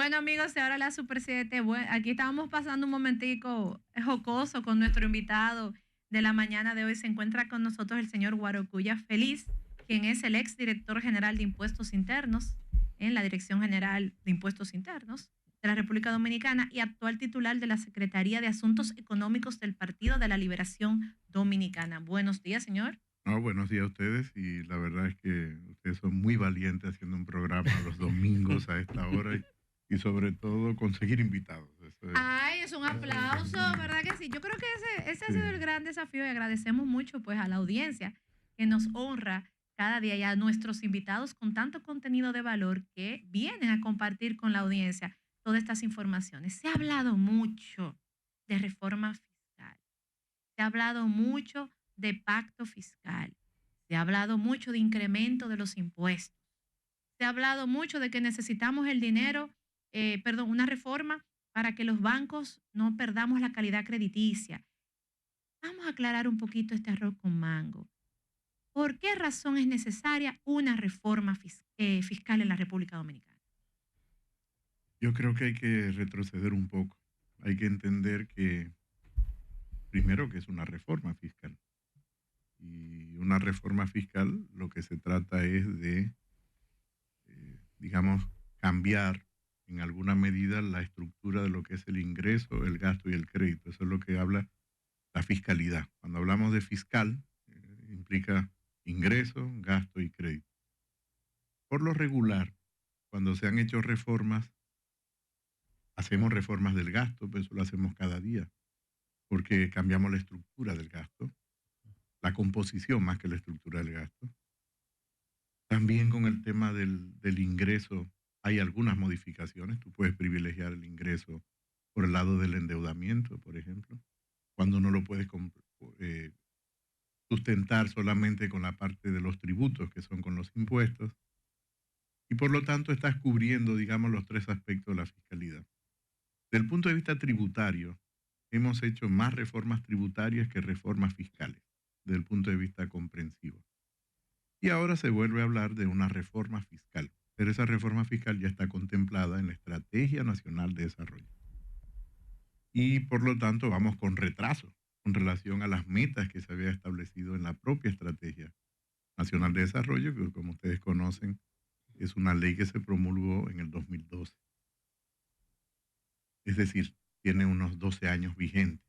Bueno, amigos, y ahora la Super 7. Bueno, aquí estábamos pasando un momentico jocoso con nuestro invitado de la mañana de hoy. Se encuentra con nosotros el señor Guarocuya Feliz, quien es el ex director general de Impuestos Internos en la Dirección General de Impuestos Internos de la República Dominicana y actual titular de la Secretaría de Asuntos Económicos del Partido de la Liberación Dominicana. Buenos días, señor. No, buenos días a ustedes y la verdad es que ustedes son muy valientes haciendo un programa los domingos a esta hora y sobre todo conseguir invitados. Eso es, Ay, es un aplauso, ¿verdad que sí? Yo creo que ese ha sido el sí, gran desafío y agradecemos mucho pues a la audiencia que nos honra cada día y a nuestros invitados con tanto contenido de valor que vienen a compartir con la audiencia todas estas informaciones. Se ha hablado mucho de reforma fiscal, se ha hablado mucho de pacto fiscal, se ha hablado mucho de incremento de los impuestos, se ha hablado mucho de que necesitamos el dinero, una reforma para que los bancos no perdamos la calidad crediticia. Vamos a aclarar un poquito este arroz con mango. ¿Por qué razón es necesaria una reforma fiscal en la República Dominicana? yo creo que hay que retroceder un poco. Hay que entender que primero que es una reforma fiscal y una reforma fiscal lo que se trata es de, digamos, cambiar en alguna medida la estructura de lo que es el ingreso, el gasto y el crédito. Eso es lo que habla la fiscalidad. Cuando hablamos de fiscal, implica ingreso, gasto y crédito. Por lo regular, cuando se han hecho reformas, hacemos reformas del gasto, pero eso lo hacemos cada día, porque cambiamos la estructura del gasto, la composición más que la estructura del gasto. También con el tema del ingreso hay algunas modificaciones. Tú puedes privilegiar el ingreso por el lado del endeudamiento, por ejemplo, cuando no lo puedes eh, sustentar solamente con la parte de los tributos, que son con los impuestos, y por lo tanto estás cubriendo, digamos, los tres aspectos de la fiscalidad. Desde el punto de vista tributario, hemos hecho más reformas tributarias que reformas fiscales, desde el punto de vista comprensivo. Y ahora se vuelve a hablar de una reforma fiscal, pero esa reforma fiscal ya está contemplada en la Estrategia Nacional de Desarrollo. Y por lo tanto vamos con retraso con relación a las metas que se había establecido en la propia Estrategia Nacional de Desarrollo, que como ustedes conocen, es una ley que se promulgó en el 2012. Es decir, tiene unos 12 años vigente.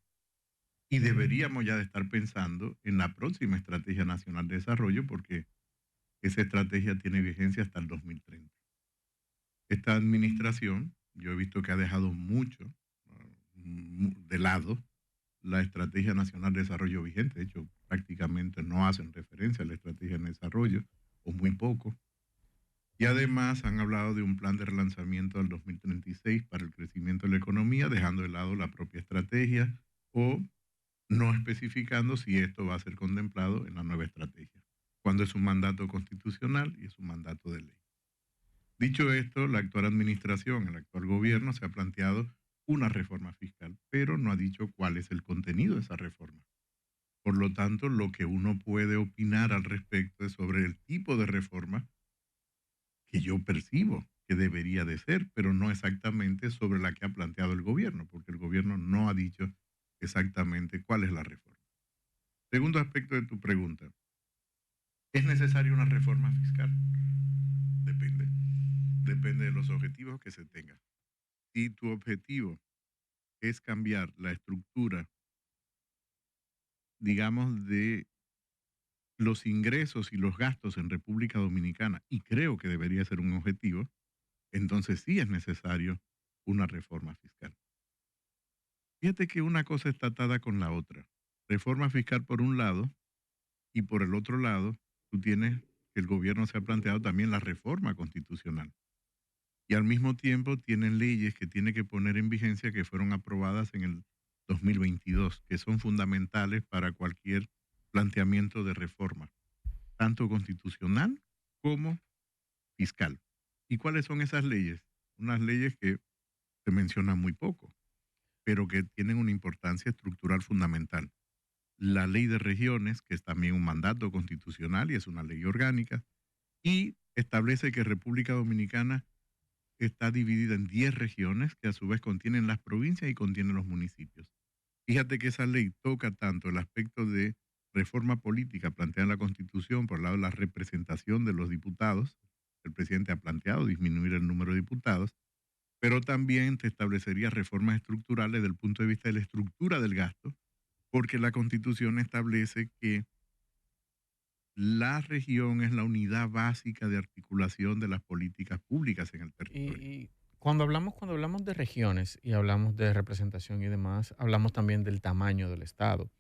Y deberíamos ya de estar pensando en la próxima Estrategia Nacional de Desarrollo porque esa estrategia tiene vigencia hasta el 2030. Esta administración, yo he visto que ha dejado mucho de lado la Estrategia Nacional de Desarrollo vigente. De hecho, prácticamente no hacen referencia a la Estrategia de Desarrollo, o muy poco. Y además han hablado de un plan de relanzamiento al 2036 para el crecimiento de la economía, dejando de lado la propia estrategia o no especificando si esto va a ser contemplado en la nueva estrategia, cuando es un mandato constitucional y es un mandato de ley. Dicho esto, la actual administración, el actual gobierno se ha planteado una reforma fiscal, pero no ha dicho cuál es el contenido de esa reforma. Por lo tanto, lo que uno puede opinar al respecto es sobre el tipo de reforma que yo percibo que debería de ser, pero no exactamente sobre la que ha planteado el gobierno, porque el gobierno no ha dicho exactamente cuál es la reforma. Segundo aspecto de tu pregunta, ¿es necesaria una reforma fiscal? Depende. Depende de los objetivos que se tengan. Si tu objetivo es cambiar la estructura, digamos, de los ingresos y los gastos en República Dominicana, y creo que debería ser un objetivo, entonces sí es necesario una reforma fiscal. Fíjate que una cosa está atada con la otra. Reforma fiscal por un lado y por el otro lado, tú tienes que el gobierno se ha planteado también la reforma constitucional. Y al mismo tiempo tienen leyes que tiene que poner en vigencia que fueron aprobadas en el 2022, que son fundamentales para cualquier planteamiento de reforma, tanto constitucional como fiscal. ¿Y cuáles son esas leyes? Unas leyes que se mencionan muy poco, pero que tienen una importancia estructural fundamental. La ley de regiones, que es también un mandato constitucional y es una ley orgánica, y establece que República Dominicana está dividida en 10 regiones que a su vez contienen las provincias y contienen los municipios. Fíjate que esa ley toca tanto el aspecto de reforma política planteada en la Constitución por el lado de la representación de los diputados. El presidente ha planteado disminuir el número de diputados, pero también te establecería reformas estructurales desde el punto de vista de la estructura del gasto, porque la Constitución establece que la región es la unidad básica de articulación de las políticas públicas en el territorio. Y cuando hablamos de regiones y hablamos de representación y demás, hablamos también del tamaño del Estado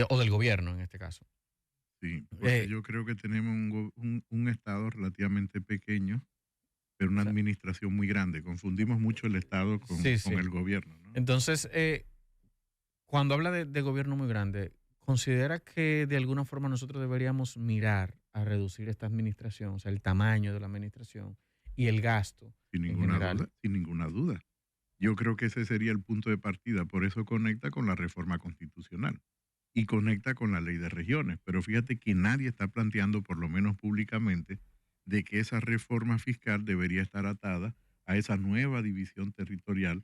o del gobierno en este caso. Sí, porque yo creo que tenemos un Estado relativamente pequeño, pero una administración muy grande. Confundimos mucho el Estado con el gobierno, ¿no? Entonces, cuando habla de gobierno muy grande, ¿considera que de alguna forma nosotros deberíamos mirar a reducir esta administración, o sea, el tamaño de la administración y el gasto Sin en ninguna general? duda, sin ninguna duda. Yo creo que ese sería el punto de partida. Por eso conecta con la reforma constitucional y conecta con la ley de regiones. Pero fíjate que nadie está planteando, por lo menos públicamente, de que esa reforma fiscal debería estar atada a esa nueva división territorial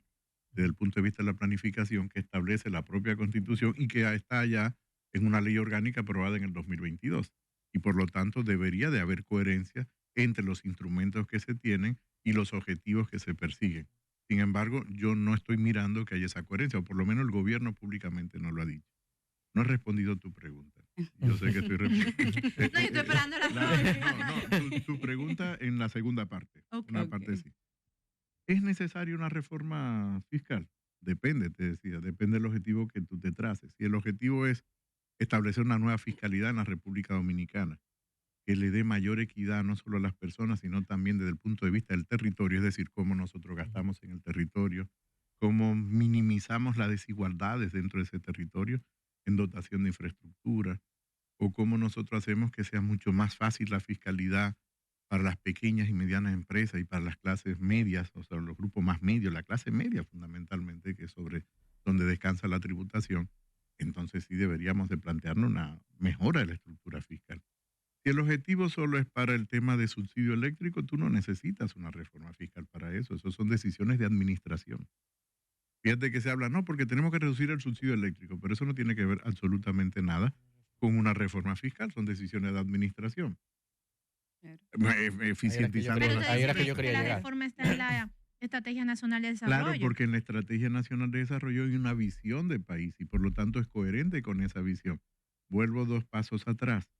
desde el punto de vista de la planificación que establece la propia Constitución y que está ya en una ley orgánica aprobada en el 2022. Y por lo tanto debería de haber coherencia entre los instrumentos que se tienen y los objetivos que se persiguen. Sin embargo, yo no estoy mirando que haya esa coherencia, o por lo menos el gobierno públicamente no lo ha dicho. No he respondido tu pregunta. Yo sé que estoy respondiendo. No, yo estoy esperando Tu pregunta en la segunda parte. Okay, parte sí. ¿Es necesaria una reforma fiscal? Depende, te decía, depende del objetivo que tú te traces. Si el objetivo es establecer una nueva fiscalidad en la República Dominicana, que le dé mayor equidad no solo a las personas, sino también desde el punto de vista del territorio, es decir, cómo nosotros gastamos en el territorio, cómo minimizamos las desigualdades dentro de ese territorio en dotación de infraestructura, o cómo nosotros hacemos que sea mucho más fácil la fiscalidad para las pequeñas y medianas empresas y para las clases medias, o sea, los grupos más medios, la clase media fundamentalmente, que es sobre donde descansa la tributación. Entonces sí deberíamos de plantearnos una mejora de la estructura fiscal. Si el objetivo solo es para el tema de subsidio eléctrico, tú no necesitas una reforma fiscal para eso. Eso son decisiones de administración. Fíjate que se habla, no, porque tenemos que reducir el subsidio eléctrico, pero eso no tiene que ver absolutamente nada con una reforma fiscal, son decisiones de administración. Eficientizando. Ahí era que yo quería llegar. La reforma está en la Estrategia Nacional de Desarrollo. Claro, porque en la Estrategia Nacional de Desarrollo hay una visión de país y por lo tanto es coherente con esa visión. Vuelvo 2 pasos atrás.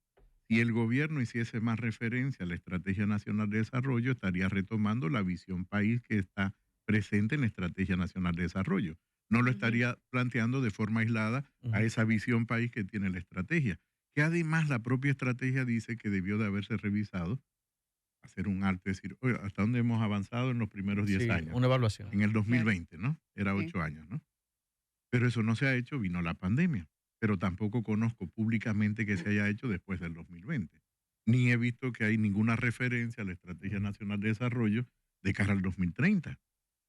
Si el gobierno hiciese más referencia a la Estrategia Nacional de Desarrollo, estaría retomando la visión país que está presente en la Estrategia Nacional de Desarrollo. No lo estaría planteando de forma aislada a esa visión país que tiene la estrategia. Que además la propia estrategia dice que debió de haberse revisado, hacer un alto, decir, oye, ¿hasta dónde hemos avanzado en los primeros 10 años? Una evaluación. En el 2020, ¿no? Era 8 años, ¿no? Pero eso no se ha hecho, vino la pandemia. Pero tampoco conozco públicamente que se haya hecho después del 2020. Ni he visto que hay ninguna referencia a la Estrategia Nacional de Desarrollo de cara al 2030.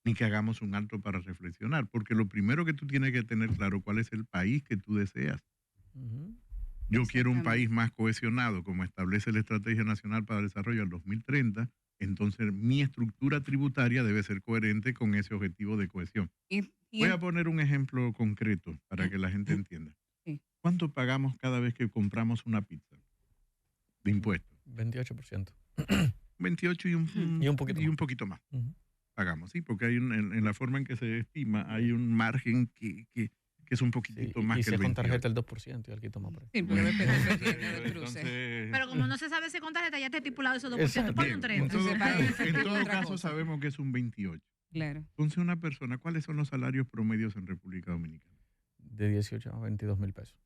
Ni que hagamos un alto para reflexionar. Porque lo primero que tú tienes que tener claro cuál es el país que tú deseas. Yo quiero un país más cohesionado, como establece la Estrategia Nacional para el Desarrollo al 2030. Entonces, mi estructura tributaria debe ser coherente con ese objetivo de cohesión. Voy a poner un ejemplo concreto para que la gente entienda. ¿Cuánto pagamos cada vez que compramos una pizza de impuestos? 28%. 28 y un poquito más. Pagamos, sí, porque hay en la forma en que se estima hay un margen que es un poquitito más que el 28. Y con tarjeta el 2% y alguien toma por ahí. Sí, pero depende. Pero como no se sabe si con tarjeta ya está estipulado esos 2%, ponle un 30%. En todo caso sabemos que es un 28%. Claro. Entonces una persona, ¿cuáles son los salarios promedios en República Dominicana? De 18 a 22 mil pesos.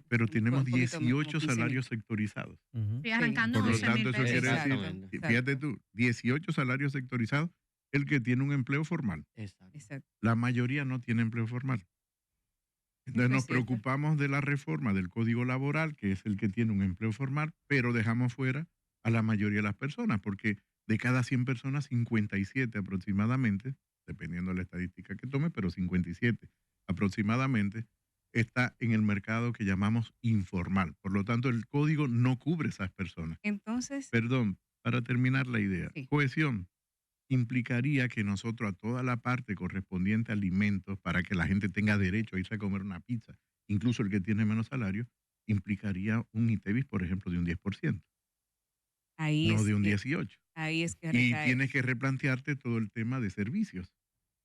Pero tenemos 18 salarios sectorizados. Y arrancando Por lo 11 tanto, mil eso quiere pesos. decir, fíjate tú, 18 salarios sectorizados, el que tiene un empleo formal. Exacto. La mayoría no tiene empleo formal. Entonces nos preocupamos de la reforma del Código Laboral, que es el que tiene un empleo formal, pero dejamos fuera a la mayoría de las personas, porque de cada 100 personas, 57 aproximadamente, dependiendo de la estadística que tome, pero 57 aproximadamente, está en el mercado que llamamos informal. Por lo tanto, el código no cubre esas personas. Entonces... Perdón, para terminar la idea. Sí. Cohesión. implicaría que nosotros a toda la parte correspondiente a alimentos para que la gente tenga derecho a irse a comer una pizza, incluso el que tiene menos salario, implicaría un ITEVIS, por ejemplo, de un 10%, Ahí no es de un que, 18%. ahí es que Y recae. tienes que replantearte todo el tema de servicios,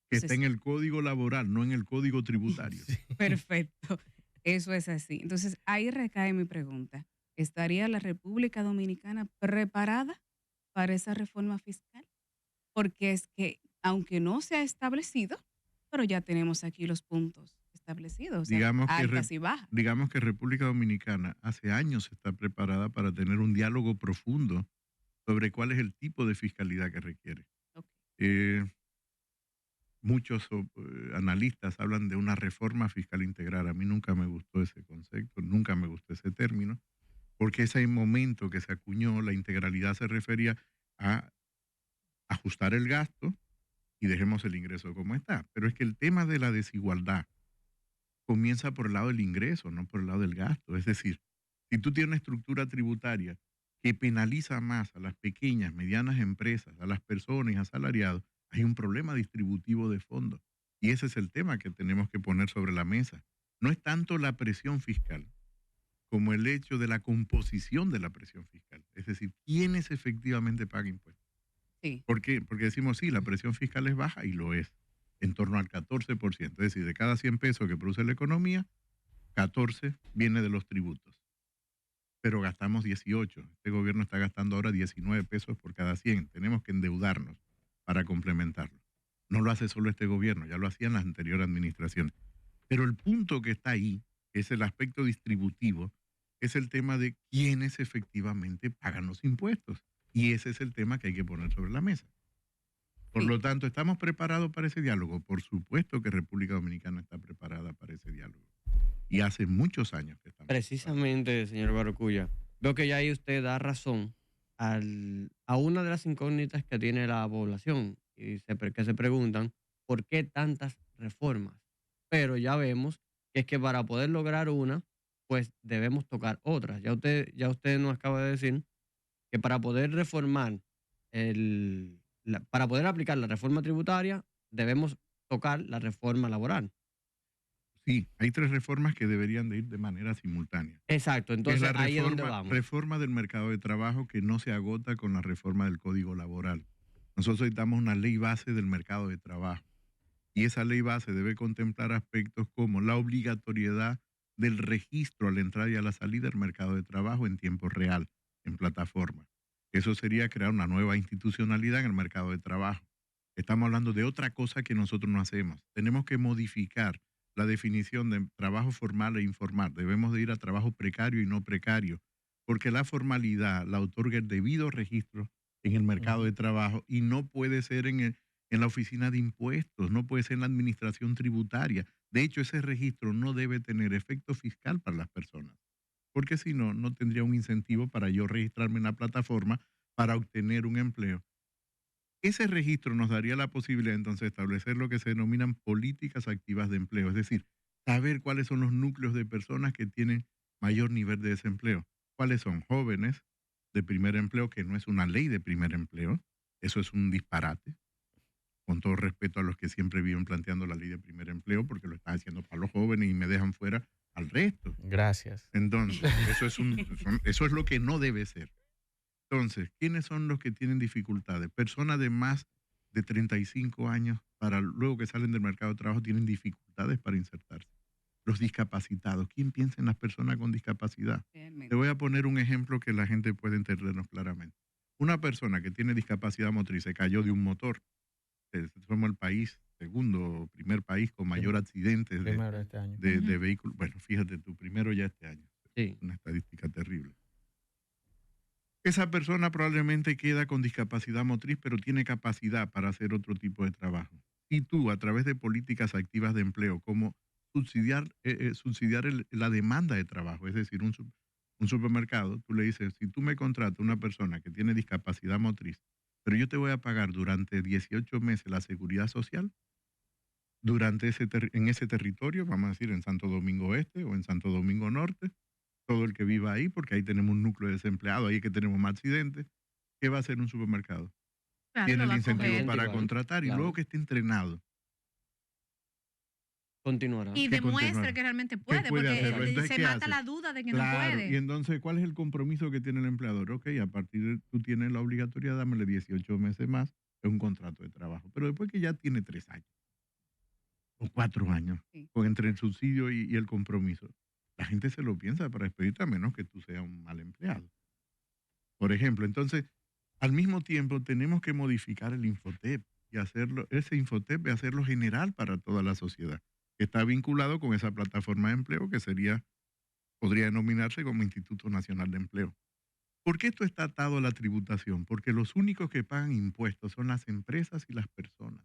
que está Entonces, en el código laboral, no en el código tributario. Sí. perfecto. Eso es así. Entonces, ahí recae mi pregunta. ¿Estaría la República Dominicana preparada para esa reforma fiscal? Porque es que, aunque no se ha establecido, pero ya tenemos aquí los puntos establecidos, o sea, Digamos que, altas y bajas. digamos que República Dominicana hace años está preparada para tener un diálogo profundo sobre cuál es el tipo de fiscalidad que requiere. Ok. Eh, Muchos analistas hablan de una reforma fiscal integral. A mí nunca me gustó ese concepto, nunca me gustó ese término, porque ese momento que se acuñó, la integralidad se refería a ajustar el gasto y dejemos el ingreso como está. Pero es que el tema de la desigualdad comienza por el lado del ingreso, no por el lado del gasto. Es decir, si tú tienes una estructura tributaria que penaliza más a las pequeñas, medianas empresas, a las personas asalariados, hay un problema distributivo de fondo. Y ese es el tema que tenemos que poner sobre la mesa. No es tanto la presión fiscal como el hecho de la composición de la presión fiscal. Es decir, quiénes efectivamente pagan impuestos. Sí, ¿Por qué? Porque decimos, sí, la presión fiscal es baja y lo es, en torno al 14%. Es decir, de cada 100 pesos que produce la economía, 14 viene de los tributos. Pero gastamos 18. Este gobierno está gastando ahora 19 pesos por cada 100. Tenemos que endeudarnos para complementarlo. No lo hace solo este gobierno, ya lo hacían las anteriores administraciones. Pero el punto que está ahí, que es el aspecto distributivo, es el tema de quiénes efectivamente pagan los impuestos. Y ese es el tema que hay que poner sobre la mesa. Por sí. lo tanto, ¿estamos preparados para ese diálogo? Por supuesto que República Dominicana está preparada para ese diálogo. Y hace muchos años que estamos preparados. Precisamente, señor Barracuya, veo que ya ahí usted da razón a una de las incógnitas que tiene la población y que se preguntan por qué tantas reformas. Pero ya vemos que es que para poder lograr una, pues debemos tocar otras. Ya usted nos acaba de decir que para poder reformar para poder aplicar la reforma tributaria, debemos tocar la reforma laboral. Sí, hay 3 reformas que deberían de ir de manera simultánea. Exacto, Que es entonces la ahí es donde vamos. reforma del mercado de trabajo que no se agota con la reforma del Código Laboral. Nosotros necesitamos una ley base del mercado de trabajo. Y esa ley base debe contemplar aspectos como la obligatoriedad del registro a la entrada y a la salida del mercado de trabajo en tiempo real, en plataforma. Eso sería crear una nueva institucionalidad en el mercado de trabajo. Estamos hablando de otra cosa que nosotros no hacemos. Tenemos que modificar la definición de trabajo formal e informal. Debemos de ir a trabajo precario y no precario, porque la formalidad la otorga el debido registro en el mercado de trabajo y no puede ser en la oficina de impuestos, no puede ser en la administración tributaria. De hecho, ese registro no debe tener efecto fiscal para las personas, porque si no, no tendría un incentivo para yo registrarme en la plataforma para obtener un empleo. Ese registro nos daría la posibilidad entonces de establecer lo que se denominan políticas activas de empleo, es decir, saber cuáles son los núcleos de personas que tienen mayor nivel de desempleo. ¿Cuáles son? Jóvenes de primer empleo, que no es una ley de primer empleo, eso es un disparate, con todo respeto a los que siempre viven planteando la ley de primer empleo, porque lo están haciendo para los jóvenes y me dejan fuera al resto. Gracias. Entonces, eso es lo que no debe ser. Entonces, ¿quiénes son los que tienen dificultades? Personas de más de 35 años, para luego que salen del mercado de trabajo, tienen dificultades para insertarse. Los discapacitados. ¿Quién piensa en las personas con discapacidad? Te Realmente. voy a poner un ejemplo que la gente puede entendernos claramente. Una persona que tiene discapacidad motriz se cayó de un motor. Somos el país, segundo o primer país con mayor accidentes Primero este año. de Ujú. vehículos. Bueno, fíjate tú, primero ya este año. Sí. Una estadística terrible. Esa persona probablemente queda con discapacidad motriz, pero tiene capacidad para hacer otro tipo de trabajo. Y tú, a través de políticas activas de empleo, como subsidiar la demanda de trabajo, es decir, un supermercado, tú le dices, si tú me contratas una persona que tiene discapacidad motriz, pero yo te voy a pagar durante 18 meses la seguridad social, en ese territorio, vamos a decir, en Santo Domingo Este o en Santo Domingo Norte, todo el que viva ahí, porque ahí tenemos un núcleo de desempleados, ahí es que tenemos más accidentes, ¿qué va a hacer un supermercado? Claro, tiene lo el va a incentivo coger. para Incentivar, contratar y claro. luego que esté entrenado, Continuará. Y que demuestre continuará. que realmente ¿Qué puede, puede porque hacerlo? Entonces, se ¿qué mata hace? la duda de que no Claro, y puede. entonces, ¿cuál es el compromiso que tiene el empleador? Ok, a partir de tú tienes la obligatoriedad, dámele 18 meses más, es un contrato de trabajo. Pero después que ya tiene 3 años o 4 años, Sí. o entre el subsidio y el compromiso, la gente se lo piensa para despedirte a menos que tú seas un mal empleado. Por ejemplo, entonces, al mismo tiempo tenemos que modificar el Infotep y hacerlo, ese Infotep y hacerlo general para toda la sociedad, que está vinculado con esa plataforma de empleo que podría denominarse como Instituto Nacional de Empleo. ¿Por qué esto está atado a la tributación? Porque los únicos que pagan impuestos son las empresas y las personas.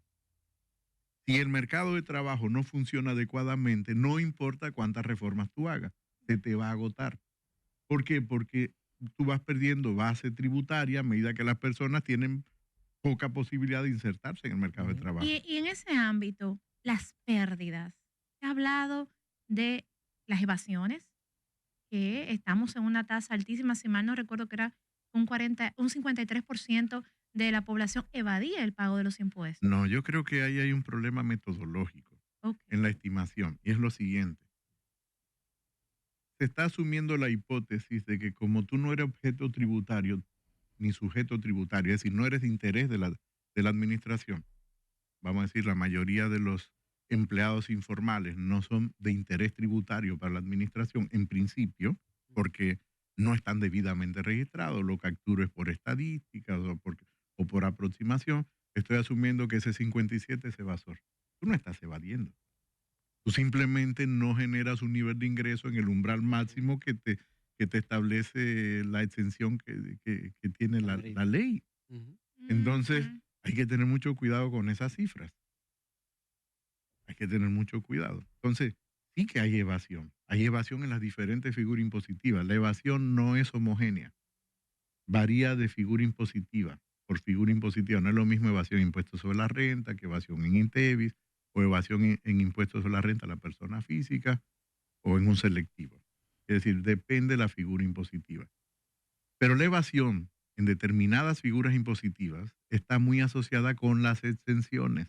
Si el mercado de trabajo no funciona adecuadamente, no importa cuántas reformas tú hagas, se te va a agotar. ¿Por qué? Porque tú vas perdiendo base tributaria a medida que las personas tienen poca posibilidad de insertarse en el mercado de Ujú. trabajo. Y en ese ámbito, las pérdidas. Se ha hablado de las evasiones, que estamos en una tasa altísima, si mal no recuerdo que era un 53% de la población evadía el pago de los impuestos. No, yo creo que ahí hay un problema metodológico Ok. en la estimación, y es lo siguiente. Se está asumiendo la hipótesis de que como tú no eres objeto tributario ni sujeto tributario, es decir, no eres de interés de la administración, vamos a decir, la mayoría de los empleados informales no son de interés tributario para la administración en principio, porque no están debidamente registrados, lo capturo es por estadísticas o por aproximación, estoy asumiendo que ese 57 es evasor. Tú no estás evadiendo. Tú simplemente no generas un nivel de ingreso en el umbral máximo que te establece la exención que tiene La la ley. ley. Ujú. Entonces, Ujú. hay que tener mucho cuidado con esas cifras. Hay que tener mucho cuidado. Entonces, sí que hay evasión. Hay evasión en las diferentes figuras impositivas. La evasión no es homogénea. Varía de figura impositiva por figura impositiva. No es lo mismo evasión en impuestos sobre la renta que evasión en INTEVIS o evasión en impuestos sobre la renta a la persona física o en un selectivo. Es decir, depende de la figura impositiva. Pero la evasión en determinadas figuras impositivas está muy asociada con las exenciones.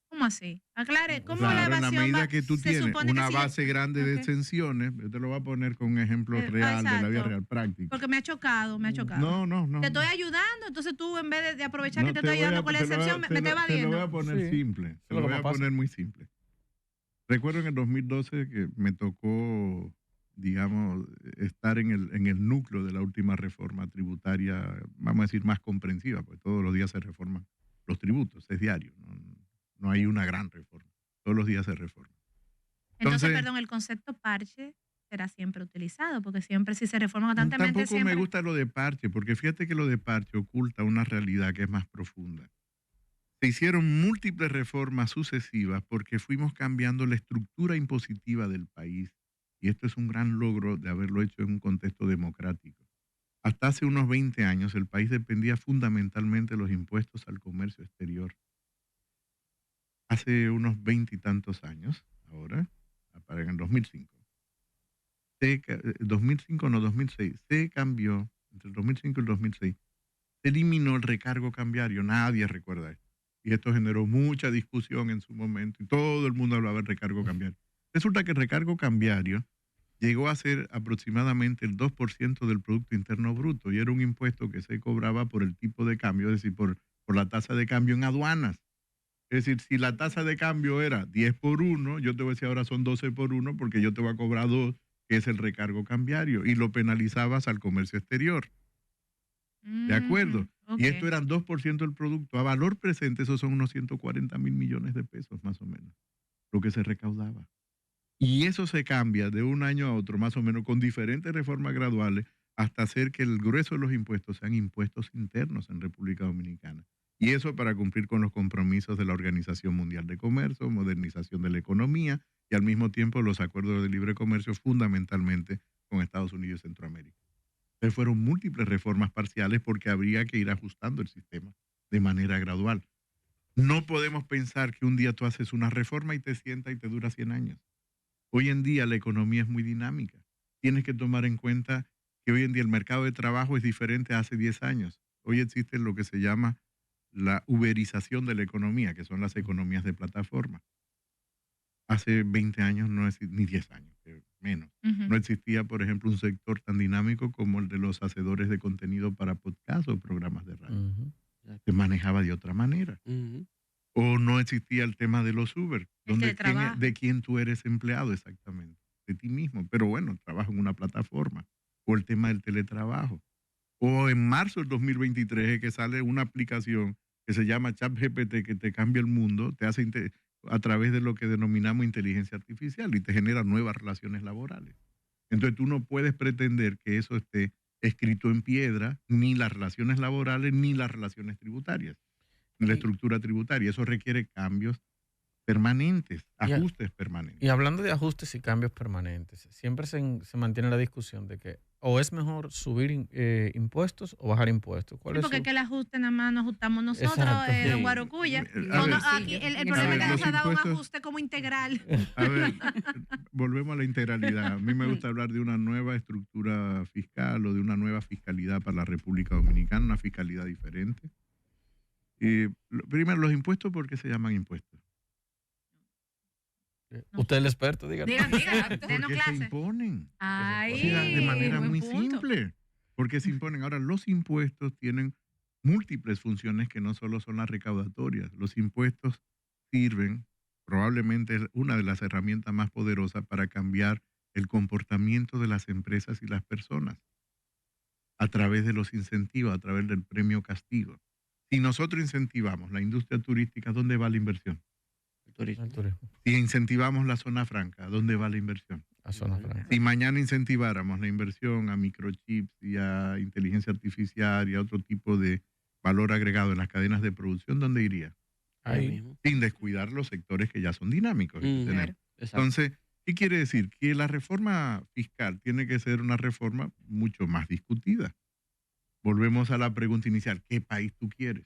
¿Cómo así? Aclare, ¿cómo la Claro, en la evasión medida que tú se tienes supone que una sigue? base grande de Ok. exenciones, yo te lo voy a poner con un ejemplo real de la vida Exacto. real, práctico. Porque me ha chocado, me ha chocado. No, no, Te no. estoy ayudando, entonces tú en vez de aprovechar que No, te estoy ayudando con la excepción, me estás te lo voy evadiendo. a poner Sí, simple. eso Te es lo lo que voy más a pasa. poner muy simple. Recuerdo en el 2012 que me tocó, digamos, estar en el núcleo de la última reforma tributaria, vamos a decir, más comprensiva, porque todos los días se reforman los tributos, es diario, no hay una gran reforma, todos los días se reforma. Entonces, Entonces, perdón, el concepto parche será siempre utilizado, porque siempre si se reforma constantemente, tampoco me siempre. gusta lo de parche, porque fíjate que lo de parche oculta una realidad que es más profunda. Se hicieron múltiples reformas sucesivas porque fuimos cambiando la estructura impositiva del país. Y esto es un gran logro de haberlo hecho en un contexto democrático. Hasta hace unos 20 años el país dependía fundamentalmente de los impuestos al comercio exterior. Hace unos 20 y tantos años, ahora, en el 2005, 2005 no, 2006, se cambió, entre el 2005 y el 2006, se eliminó el recargo cambiario, nadie recuerda esto. Y esto generó mucha discusión en su momento y todo el mundo hablaba del recargo cambiario. Resulta que el recargo cambiario llegó a ser aproximadamente el 2% del Producto Interno Bruto y era un impuesto que se cobraba por el tipo de cambio, es decir, por la tasa de cambio en aduanas. Es decir, si la tasa de cambio era 10 por 1, yo te voy a decir ahora son 12 por 1 porque yo te voy a cobrar 2, que es el recargo cambiario, y lo penalizabas al comercio exterior. ¿De acuerdo? Ok. Y esto eran 2% del producto. A valor presente, esos son unos 140,000 millones de pesos, más o menos, lo que se recaudaba. Y eso se cambia de un año a otro, más o menos, con diferentes reformas graduales, hasta hacer que el grueso de los impuestos sean impuestos internos en República Dominicana. Y eso para cumplir con los compromisos de la Organización Mundial de Comercio, modernización de la economía y al mismo tiempo los acuerdos de libre comercio fundamentalmente con Estados Unidos y Centroamérica. Entonces fueron múltiples reformas parciales porque habría que ir ajustando el sistema de manera gradual. No podemos pensar que un día tú haces una reforma y te sienta y te dura 100 años. Hoy en día la economía es muy dinámica. Tienes que tomar en cuenta que hoy en día el mercado de trabajo es diferente a hace 10 años. Hoy existe lo que se llama la uberización de la economía, que son las economías de plataforma. Hace 20 años, ni 10 años, menos, Ujú. no existía, por ejemplo, un sector tan dinámico como el de los hacedores de contenido para podcast o programas de radio. Ujú. Se manejaba de otra manera. Ujú. O no existía el tema de los Uber, El de teletrabajo. quién tú eres empleado exactamente, de ti mismo. Pero bueno, trabajo en una plataforma. O el tema del teletrabajo. O en marzo del 2023 es que sale una aplicación que se llama ChatGPT que te cambia el mundo, te hace a través de lo que denominamos inteligencia artificial y te genera nuevas relaciones laborales. Entonces tú no puedes pretender que eso esté escrito en piedra, ni las relaciones laborales, ni las relaciones tributarias, ni la Y, estructura tributaria. Eso requiere cambios permanentes, y a- ajustes y permanentes. hablando de ajustes y cambios permanentes, siempre se mantiene la discusión de que o es mejor subir impuestos o bajar impuestos. ¿Cuál Sí, es porque es su...? que el ajuste nada más nos ajustamos nosotros, Exacto. don Sí. Guarocuya. A O no, ver, aquí Bolsillo, el en problema ese es que no los se ha dado un impuestos, ajuste como integral. a ver, volvemos a la integralidad. A mí me Mm. gusta hablar de una nueva estructura fiscal o de una nueva fiscalidad para la República Dominicana, una fiscalidad diferente. Primero, los impuestos, ¿por qué se llaman impuestos? No Usted es el experto, dígame. Digan, digan, Exacto. denos Porque se clase. imponen. Ay, O sea, de manera buen muy punto. simple. Porque se imponen. Ahora, los impuestos tienen múltiples funciones que no solo son las recaudatorias. Los impuestos sirven, probablemente es una de las herramientas más poderosas para cambiar el comportamiento de las empresas y las personas a través de los incentivos, a través del premio castigo. Si nosotros incentivamos la industria turística, ¿dónde va la inversión? El turismo. El turismo, Si incentivamos la zona franca, ¿a dónde va la inversión? a zona Igual. franca. Si mañana incentiváramos la inversión a microchips y a inteligencia artificial y a otro tipo de valor agregado en las cadenas de producción, ¿dónde iría? Ahí Ahí. mismo. Sin descuidar los sectores que ya son dinámicos. y que Ujú. tenemos. Claro. Exacto. Entonces, ¿qué quiere decir? Que la reforma fiscal tiene que ser una reforma mucho más discutida. Volvemos a la pregunta inicial, ¿qué país tú quieres?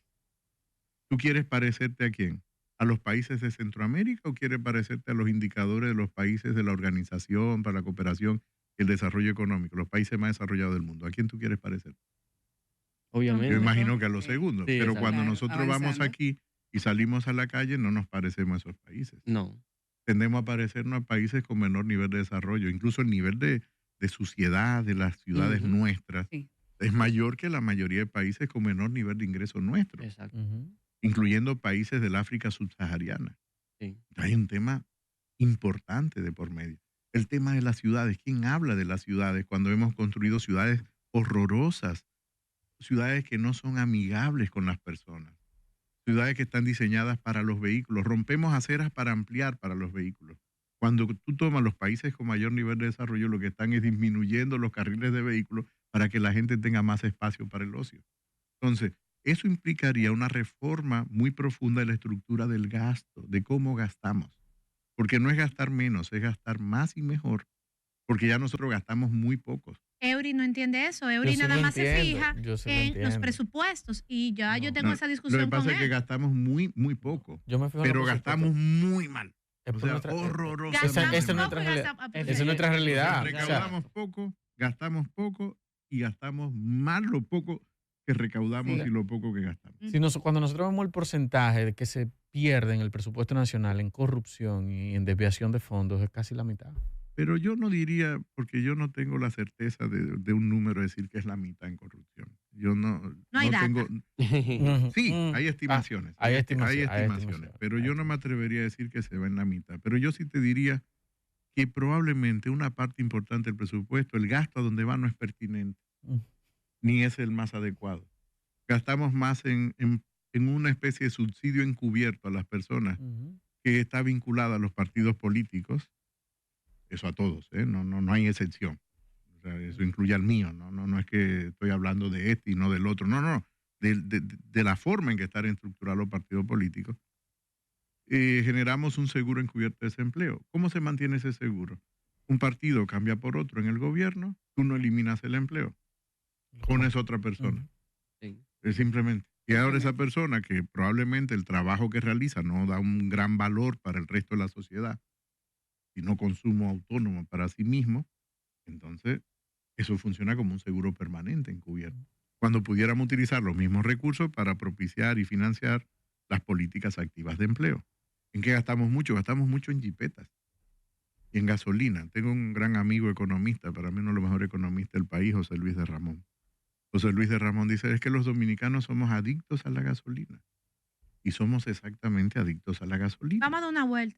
¿Tú quieres parecerte a quién? ¿A los países de Centroamérica o quieres parecerte a los indicadores de los países de la Organización para la Cooperación y el Desarrollo Económico, los países más desarrollados del mundo? ¿A quién tú quieres parecer? Yo Obviamente. Mejor. imagino que a los Sí. segundos, Sí, pero exacto. cuando Claro, nosotros vamos avanzando. aquí y salimos a la calle no nos parecemos a esos países. No. Tendemos a parecernos a países con menor nivel de desarrollo, incluso el nivel de suciedad de las ciudades Ujú. nuestras Sí. es mayor que la mayoría de países con menor nivel de ingreso nuestro, Exacto. Ujú. incluyendo países del África subsahariana. Sí. Hay un tema importante de por medio. El tema de las ciudades. ¿Quién habla de las ciudades cuando hemos construido ciudades horrorosas? Ciudades que no son amigables con las personas. Ciudades que están diseñadas para los vehículos. Rompemos aceras para ampliar para los vehículos. Cuando tú tomas los países con mayor nivel de desarrollo, lo que están es disminuyendo los carriles de vehículos para que la gente tenga más espacio para el ocio. Entonces, eso implicaría una reforma muy profunda de la estructura del gasto, de cómo gastamos. Porque no es gastar menos, es gastar más y mejor, porque ya nosotros gastamos muy pocos. Eury no entiende eso. Eury Yo sí nada lo más se entiendo, fija yo sí lo en los entiendo. presupuestos y ya yo No. tengo No, esa lo que discusión con pasa es que él. gastamos muy, muy poco, Yo me fijo en pero los presupuestos. gastamos muy mal. Es O por sea, nuestra- horrorosamente esa Gastamos es mal. nuestra poco y realidad. gastamos- Esa es nuestra O sea, realidad. O sea, recaudamos poco y gastamos mal lo poco que recaudamos Sí. y lo poco que gastamos. cuando nosotros vemos el porcentaje de que se pierde en el presupuesto nacional en corrupción y en desviación de fondos, es casi la mitad. Pero yo no diría, porque yo no tengo la certeza de un número, decir que es la mitad en corrupción. Yo no hay data. tengo. Ujú, Sí, ujú. hay estimaciones. hay hay estimaciones, hay estimaciones, estimaciones, pero hay yo no me atrevería a decir que se va en la mitad. Pero yo sí te diría que probablemente una parte importante del presupuesto, el gasto a donde va no es pertinente, Mm. ni es el más adecuado. Gastamos más en una especie de subsidio encubierto a las personas Ujú. que está vinculada a los partidos políticos, eso a todos, ¿eh? No hay excepción. O sea, eso incluye al mío, no es que estoy hablando de este y no del otro, no, de la forma en que están estructurados los partidos políticos. Generamos un seguro encubierto de desempleo. ¿Cómo se mantiene ese seguro? Un partido cambia por otro en el gobierno, tú no eliminas el empleo, pones otra persona. Ujú. Sí. Es simplemente. Y ahora esa persona que probablemente el trabajo que realiza no da un gran valor para el resto de la sociedad, sino consumo autónomo para sí mismo, entonces eso funciona como un seguro permanente encubierto. cuando pudiéramos utilizar los mismos recursos para propiciar y financiar las políticas activas de empleo. ¿En qué gastamos mucho? Gastamos mucho en jipetas y en gasolina. Tengo un gran amigo economista, para mí uno de los mejores economistas del país, José Luis de Ramón. José Luis de Ramón dice, es que los dominicanos somos adictos a la gasolina. Y somos exactamente adictos a la gasolina. Vamos a dar una vuelta.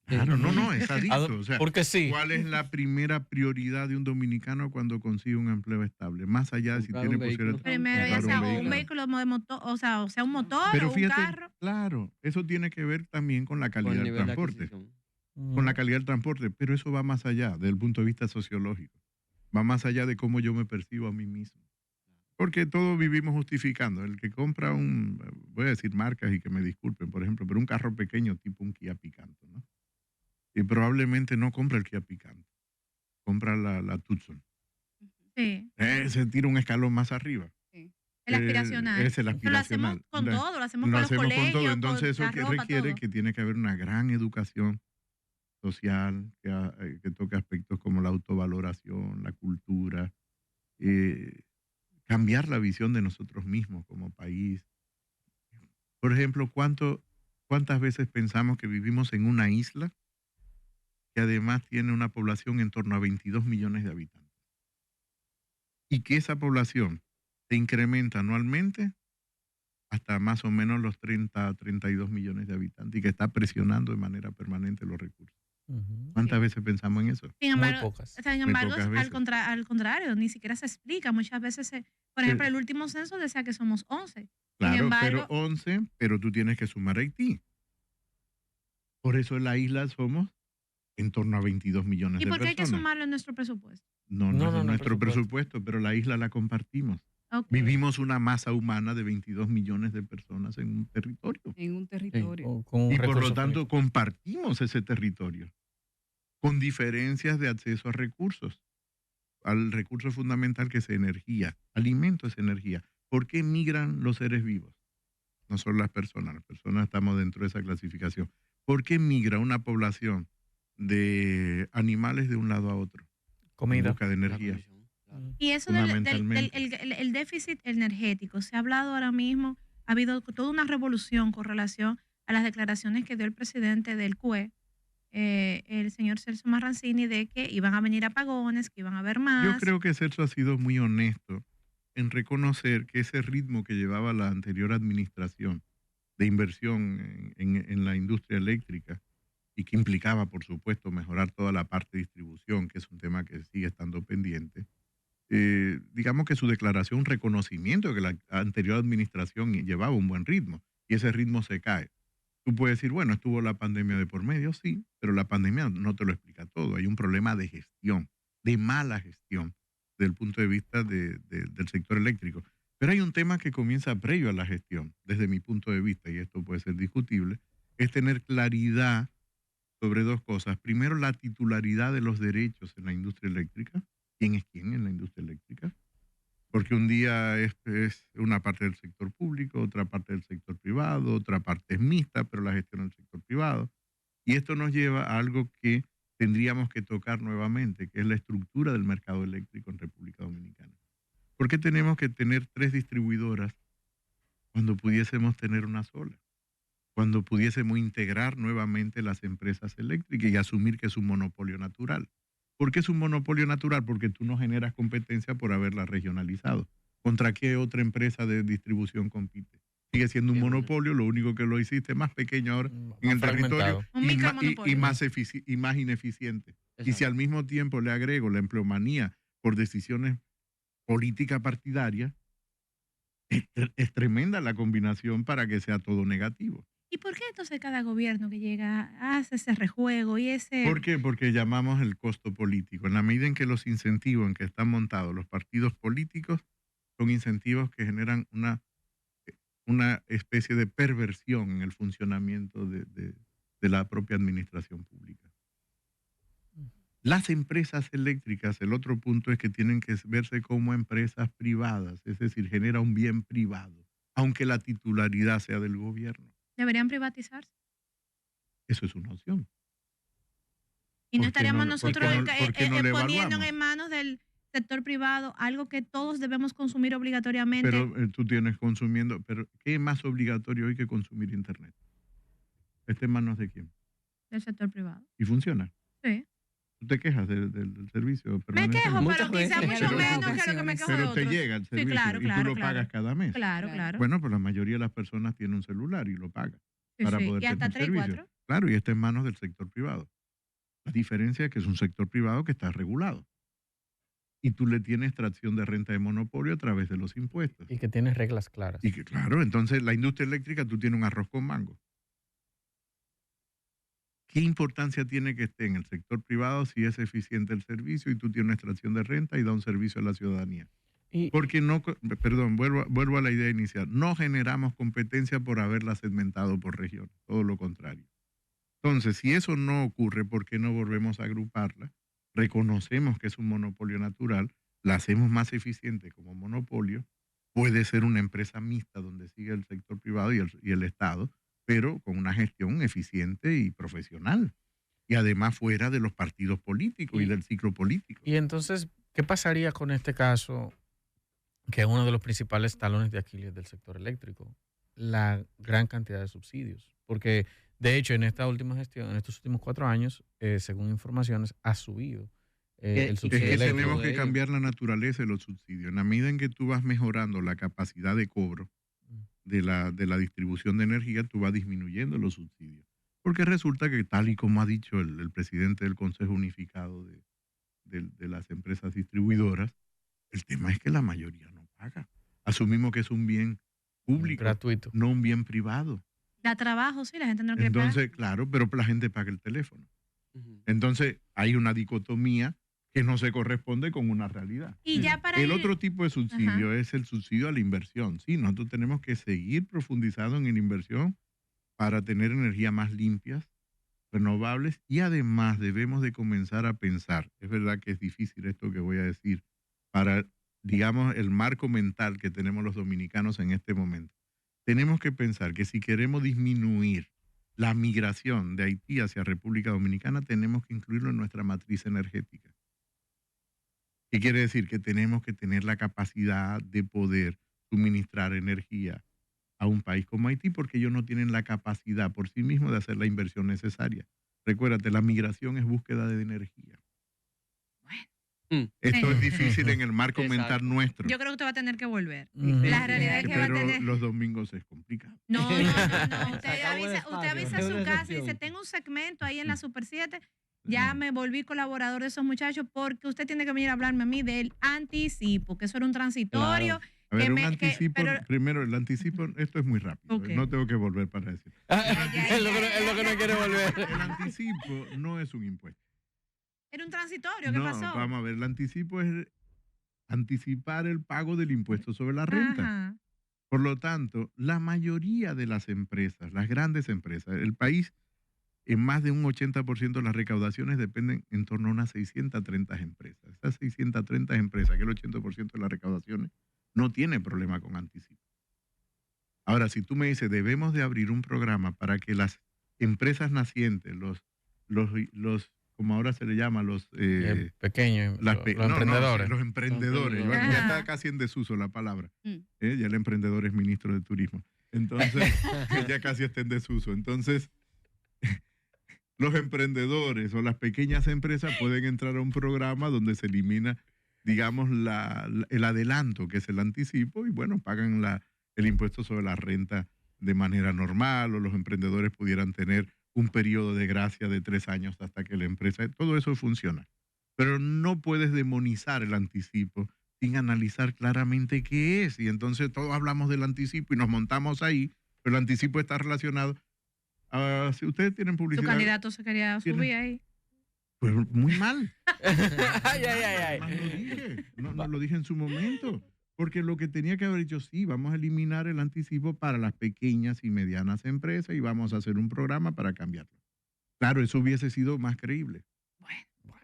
Claro, no, es adicto. O sea, Porque sí. ¿cuál es la primera prioridad de un dominicano cuando consigue un empleo estable? Más allá de si Comprar tiene un posibilidad vehículo. Primero, ya comprar sea un o un vehículo. vehículo de motor, o sea un motor Pero o un fíjate, carro. claro, eso tiene que ver también con la Con calidad el del nivel de transporte. adquisición. Con la calidad del transporte, pero eso va más allá desde el punto de vista sociológico. Va más allá de cómo yo me percibo a mí mismo. Porque todos vivimos justificando. El que compra voy a decir marcas y que me disculpen, por ejemplo, pero un carro pequeño tipo un Kia Picanto, ¿no? Y probablemente no compra el Kia Picanto, compra la Tucson. Sí, Se tira un escalón más arriba. Sí. el aspiracional. Es el Pero lo hacemos aspiracional. con todo, lo hacemos Lo con los hacemos con todo. colegios, Entonces con eso la que ropa, requiere todo. que tiene que haber una gran educación social que toque aspectos como la autovaloración, la cultura, cambiar la visión de nosotros mismos como país. Por ejemplo, ¿cuántas veces pensamos que vivimos en una isla que además tiene una población en torno a 22 millones de habitantes? Y que esa población se incrementa anualmente hasta más o menos los 30 a 32 millones de habitantes y que está presionando de manera permanente los recursos. ¿Cuántas veces pensamos en eso? Sin Muy embargo, pocas. pocas al veces. contrario, ni siquiera se explica. Muchas veces, por ejemplo, el último censo decía que somos 11. Sin Claro, embargo, pero 11, pero tú tienes que sumar Haití. Por eso en la isla somos en torno a 22 millones ¿y de por qué hay que personas. sumarlo en nuestro presupuesto? No, No, es no, en no, nuestro presupuesto. presupuesto, pero la isla la compartimos. Ok. Vivimos una masa humana de 22 millones de personas en un territorio. En un Sí, territorio. con un Y por lo recurso tanto finito. compartimos ese territorio con diferencias de acceso a recursos. Al recurso fundamental que es energía. Alimento es energía. ¿Por qué migran los seres vivos? No son las personas estamos dentro de esa clasificación. ¿Por qué migra una población de animales de un lado a otro? En Comida. busca de La energía. condición, claro. Y eso Fundamentalmente. el déficit energético, se ha hablado ahora mismo, ha habido toda una revolución con relación a las declaraciones que dio el presidente del CUE, el señor Celso Marrancini, de que iban a venir apagones, que iban a haber Yo más. creo que Celso ha sido muy honesto en reconocer que ese ritmo que llevaba la anterior administración de inversión en la industria eléctrica y que implicaba, por supuesto, mejorar toda la parte de distribución, que es un tema que sigue estando pendiente, digamos que su declaración, un reconocimiento de que la anterior administración llevaba un buen ritmo y ese ritmo se cae. Tú puedes decir, bueno, estuvo la pandemia de por medio, sí, pero la pandemia no te lo explica todo. Hay un problema de gestión, de mala gestión, desde el punto de vista del sector eléctrico. Pero hay un tema que comienza previo a la gestión, desde mi punto de vista, y esto puede ser discutible, es tener claridad sobre dos cosas. Primero, la titularidad de los derechos en la industria eléctrica. ¿Quién es quién en la industria eléctrica? Porque un día es una parte del sector público, otra parte del sector privado, otra parte es mixta, pero la gestión del sector privado. Y esto nos lleva a algo que tendríamos que tocar nuevamente, que es la estructura del mercado eléctrico en República Dominicana. ¿Por qué tenemos que tener 3 distribuidoras cuando pudiésemos tener una sola? Cuando pudiésemos integrar nuevamente las empresas eléctricas y asumir que es un monopolio natural. ¿Por qué es un monopolio natural? Porque tú no generas competencia por haberla regionalizado. ¿Contra qué otra empresa de distribución compite? Sigue siendo un monopolio, lo único que lo hiciste más pequeño ahora en el territorio Un y micromonopolio. más ineficiente. Y si Exacto. al mismo tiempo le agrego la empleomanía por decisiones políticas partidarias, es tremenda la combinación para que sea todo negativo. ¿Y por qué entonces cada gobierno que llega hace ese rejuego y ese... ¿Por qué? Porque llamamos el costo político. En la medida en que los incentivos en que están montados los partidos políticos son incentivos que generan una especie de perversión en el funcionamiento de la propia administración pública. Las empresas eléctricas, el otro punto es que tienen que verse como empresas privadas, es decir, genera un bien privado, aunque la titularidad sea del gobierno. deberían privatizarse? Eso es una opción. Y no ¿Por qué estaríamos no- por qué nosotros no- por qué no lo poniendo evaluamos? en manos del sector privado, algo que todos debemos consumir obligatoriamente. Pero tú tienes consumiendo, pero ¿qué es más obligatorio hoy que consumir Internet? ¿Está en manos de quién? Del sector privado. ¿Y funciona? Sí. ¿Tú te quejas del servicio Me permanentemente? quejo, pero Muchas quizá veces. mucho Pero- menos que lo que me quejo de Pero te otros. llega el Sí, servicio claro, y tú claro, lo claro. pagas cada mes. Claro, claro. Bueno, pues la mayoría de las personas tienen un celular y lo paga Sí, para sí. poder Y hasta tener 3 y servicio. 4. Claro, y está en manos del sector privado. La diferencia es que es un sector privado que está regulado. Y tú le tienes extracción de renta de monopolio a través de los impuestos. Y que tiene reglas claras. Y que claro, entonces la industria eléctrica, tú tienes un arroz con mango. ¿Qué importancia tiene que esté en el sector privado si es eficiente el servicio y tú tienes una extracción de renta y da un servicio a la ciudadanía? Y, Porque no, perdón, vuelvo a la idea inicial. No generamos competencia por haberla segmentado por región, todo lo contrario. Entonces, si eso no ocurre, ¿por qué no volvemos a agruparla? Reconocemos que es un monopolio natural, la hacemos más eficiente como monopolio, puede ser una empresa mixta donde sigue el sector privado y el Estado, pero con una gestión eficiente y profesional. Y además fuera de los partidos políticos y del ciclo político. y entonces, ¿qué pasaría con este caso, que es uno de los principales talones de Aquiles del sector eléctrico? La gran cantidad de subsidios. Porque, de hecho, en esta última gestión, en estos últimos 4 años, según informaciones, ha subido el Es subsidio que eléctrico. tenemos que de ello. cambiar la naturaleza de los subsidios. En la medida en que tú vas mejorando la capacidad de cobro de la distribución de energía, tú vas disminuyendo los subsidios. Porque resulta que, tal y como ha dicho el presidente del Consejo Unificado de las empresas distribuidoras, el tema es que la mayoría no paga. Asumimos que es un bien público, gratuito. no un bien privado. Da trabajo, sí, la gente no lo quiere Entonces, pagar. claro, pero la gente paga el teléfono. Ujú. Entonces, hay una dicotomía que no se corresponde con una realidad. Y ya para El ir- otro tipo de subsidio es el subsidio a la inversión. Sí, nosotros tenemos que seguir profundizando en la inversión para tener energías más limpias, renovables, y además debemos de comenzar a pensar, es verdad que es difícil esto que voy a decir, para, digamos, el marco mental que tenemos los dominicanos en este momento. Tenemos que pensar que si queremos disminuir la migración de Haití hacia República Dominicana, tenemos que incluirlo en nuestra matriz energética. ¿Qué quiere decir? Que tenemos que tener la capacidad de poder suministrar energía a un país como Haití, porque ellos no tienen la capacidad por sí mismos de hacer la inversión necesaria. Recuérdate, la migración es búsqueda de energía. Mm. Esto es difícil en el marco Exacto. mental nuestro. Yo creo que usted va a tener que volver. Ujú. La realidad es que va a Pero tener... los domingos es complicado. No. Usted Se acabó el avisa espacio, a es su una casa y dice, excepción. tengo un segmento ahí en la Super 7, ya me volví colaborador de esos muchachos porque usted tiene que venir a hablarme a mí del anticipo, que eso era un transitorio. Claro. A ver, que un me- que- anticipo, pero- primero el anticipo, esto es muy rápido, Ok. no tengo que volver para decir. Es lo que no quiere volver. El anticipo no es un impuesto. Era un transitorio, ¿qué No, pasó? vamos a ver, el anticipo es anticipar el pago del impuesto sobre la renta. Ajá. Por lo tanto, la mayoría de las empresas, las grandes empresas, el país, en más de un 80% de las recaudaciones dependen en torno a unas 630 empresas. Esas 630 empresas, que es el 80% de las recaudaciones, no tiene problema con anticipo. Ahora, si tú me dices, debemos de abrir un programa para que las empresas nacientes, los como ahora se le llama, los... Pequeños, las los pe- no, no, emprendedores. los emprendedores. Los Ya está Ajá. casi en desuso la palabra. Mm. Ya el emprendedor es ministro de turismo. Entonces, ya casi está en desuso. Entonces, los emprendedores o las pequeñas empresas pueden entrar a un programa donde se elimina, digamos, el adelanto, que es el anticipo, y bueno, pagan el impuesto sobre la renta de manera normal, o los emprendedores pudieran tener un periodo de gracia de 3 años hasta que la empresa... Todo eso funciona. Pero no puedes demonizar el anticipo sin analizar claramente qué es. Y entonces todos hablamos del anticipo y nos montamos ahí, pero el anticipo está relacionado a... Si ustedes tienen Su publicidad... candidato se quería ¿Tiene? subir ahí. Pues muy mal. Ay, ay, ay, Más lo ay. dije. No lo dije en su momento. Porque lo que tenía que haber dicho, sí, vamos a eliminar el anticipo para las pequeñas y medianas empresas y vamos a hacer un programa para cambiarlo. Claro, eso hubiese sido más creíble.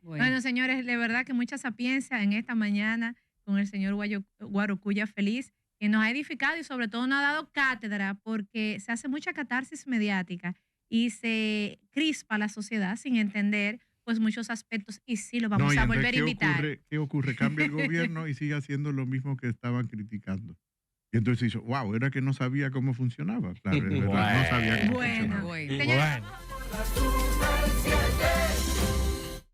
Bueno, señores, de verdad que mucha sapiencia en esta mañana con el señor Guarocuya Feliz, que nos ha edificado y sobre todo nos ha dado cátedra porque se hace mucha catarsis mediática y se crispa la sociedad sin entender pues muchos aspectos y sí lo No, vamos y a entonces, volver a invitar. ¿qué ocurre? Cambia el gobierno y sigue haciendo lo mismo que estaban criticando. Y entonces dice, wow, era que no sabía cómo funcionaba. Claro, es verdad, no sabía cómo Bueno, funcionaba. Bueno. señores, Bueno.